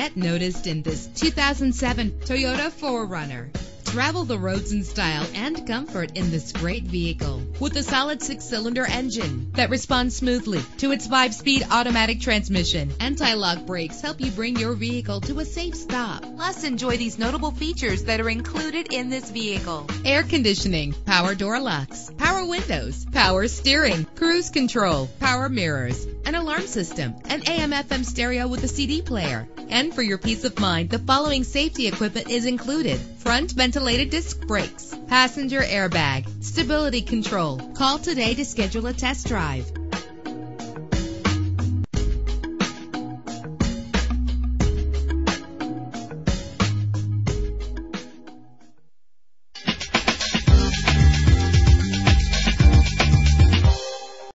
get noticed in this 2007 Toyota 4Runner. Travel the roads in style and comfort in this great vehicle with a solid 6-cylinder engine that responds smoothly to its 5-speed automatic transmission. Anti-lock brakes help you bring your vehicle to a safe stop. Plus, enjoy these notable features that are included in this vehicle: air conditioning, power door locks, power windows, power steering, cruise control, power mirrors, an alarm system, an AM/FM stereo with a CD player. And for your peace of mind, the following safety equipment is included: front ventilated disc brakes, passenger airbag, stability control. Call today to schedule a test drive.